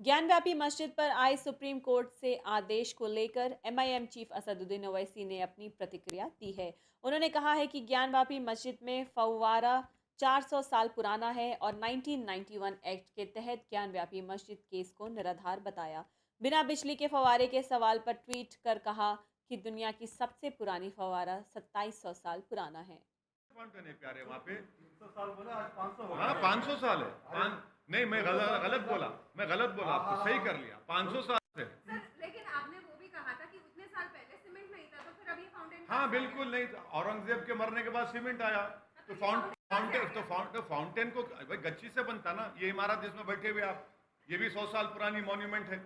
ज्ञानव्यापी मस्जिद पर आए सुप्रीम कोर्ट से आदेश को लेकर एमआईएम चीफ असदुद्दीन ओवैसी ने अपनी प्रतिक्रिया दी है। उन्होंने कहा है कि ज्ञानव्यापी मस्जिद में फव्वारा 400 साल पुराना है और 1991 एक्ट के तहत ज्ञानव्यापी मस्जिद केस को निराधार बताया। बिना बिजली के फव्वारे के सवाल पर ट्वीट कर कहा कि दुनिया की सबसे पुरानी फव्वारा 2700 साल पुराना है। कौन कहने प्यारे वहाँ पे 300 साल बोले, आज 500 हो हाँ गया। 500 साल है नहीं मैं गलत बोला, मैं गलत बोला, हाँ, आपको हाँ, सही हाँ। कर लिया 500 साल से। सर, लेकिन आपने वो भी कहा था कि उतने साल पहले सीमेंट नहीं था, तो फिर अब ये फाउंटेन हाँ बिल्कुल नहीं, औरंगजेब के मरने के बाद सीमेंट आया तो फाउंटेन को भाई गच्ची से बनता ना। ये इमारत जिसमें बैठे हुए आप, ये भी 100 साल पुरानी मॉन्यूमेंट है।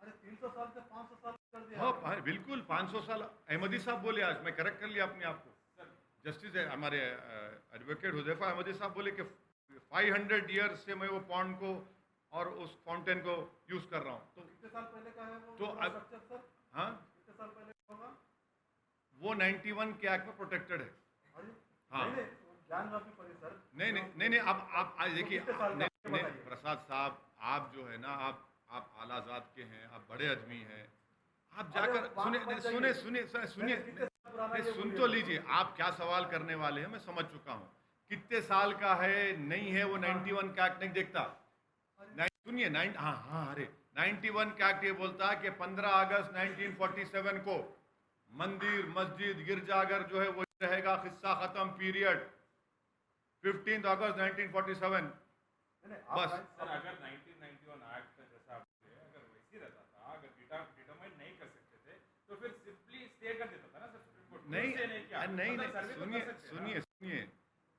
अरे 300 साल से 500 साल कर दिया। हाँ बिल्कुल 500 साल। अहमदी साहब बोले, आज मैं करेक्ट कर लिया अपने आप को। जस्टिस हमारे एडवोकेट हुजैफा अहमदी साहब बोले कि 500 ईयर्स से मैं वो पॉन्ड को और उस फाउंटेन को यूज कर रहा हूँ। तो कितने साल पहले का है वो तो अब स्ट्रक्चर सर? हाँ कितने साल पहले का होगा? वो 91 के एक्ट में प्रोटेक्टेड है। अरे, हाँ। नहीं, ज्ञानव्यापी परिसर। नहीं अब आप आज देखिए कितने साल का? नहीं, बताइए। प्रसाद साहब आप जो है ना, आप आलाजाद के हैं, आप बड़े आदमी हैं, आप जाकर अरे, बात मत सुने जाइए। सुनिए कितने साल पुराना नहीं, ये सुन बोलिए। तो लीजिए। आप क्या सवाल करने वाले हैं मैं समझ चुका हूँ। कितने साल का है नहीं है वो 91 का एक्ट नहीं देखता। सुनिए हाँ हाँ अरे 91 का एक्ट ये बोलता है कि 15 अगस्त 1947 को मंदिर मस्जिद गिरजाघर जो है वो रहेगा, किस्सा खत्म, पीरियड। 15 अगस्त 1947 नहीं, आप बस। सर अगर 1991 एक्ट का जैसा आप बोले, अगर वैसे ही रहता था, अगर डिटरमाइन नहीं कर सकते थे तो फिर सिंपली स्टे कर देता था ना सर सुप्रीम कोर्ट। नहीं नहीं किया, नहीं मतलब सर्वे तो सुनिए कर सकते हैं ना। सुनिए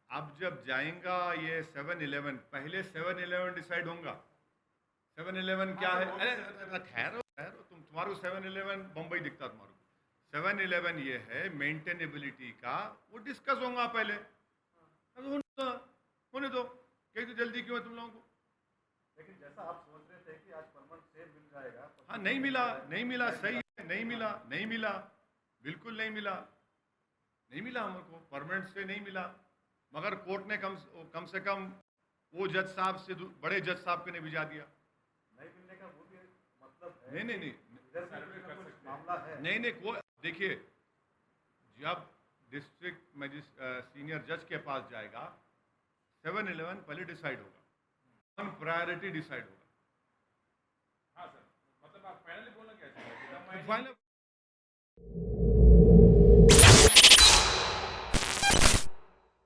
अब जब जाएगा ये 7-11, पहले 7-11 डिसाइड होगा। 7-11 क्या है? अरे ठहरो तुम्हारो 7-11 बम्बई दिखता तुम्हारो। 7-11 ये है मेंटेनेबिलिटी का, वो डिस्कस होगा पहले। अब होने दो कहीं तो जल्दी क्यों है तुम लोगों को? लेकिन जैसा आप सोच रहे थे कि आज परमानेंट स्टे मिल जाएगा, हाँ नहीं मिला सही है, नहीं मिला बिल्कुल नहीं मिला हमको परमानेंट स्टे नहीं मिला। मगर कोर्ट ने कम से कम वो जज साहब से बड़े जज साहब के ने भिजा दिया। नहीं मिलने का वो भी मतलब है। नहीं इधर से सर्वे कुछ ना कर कुछ सकते हैं। मामला है। नहीं वो देखिए, जब डिस्ट्रिक्ट सीनियर जज के पास जाएगा 7-11 पहले डिसाइड होगा, ऑन प्रायोरिटी डिसाइड होगा। हाँ सर, मतलब आप फाइनली बोलना क्या चाहते हैं? फाइनल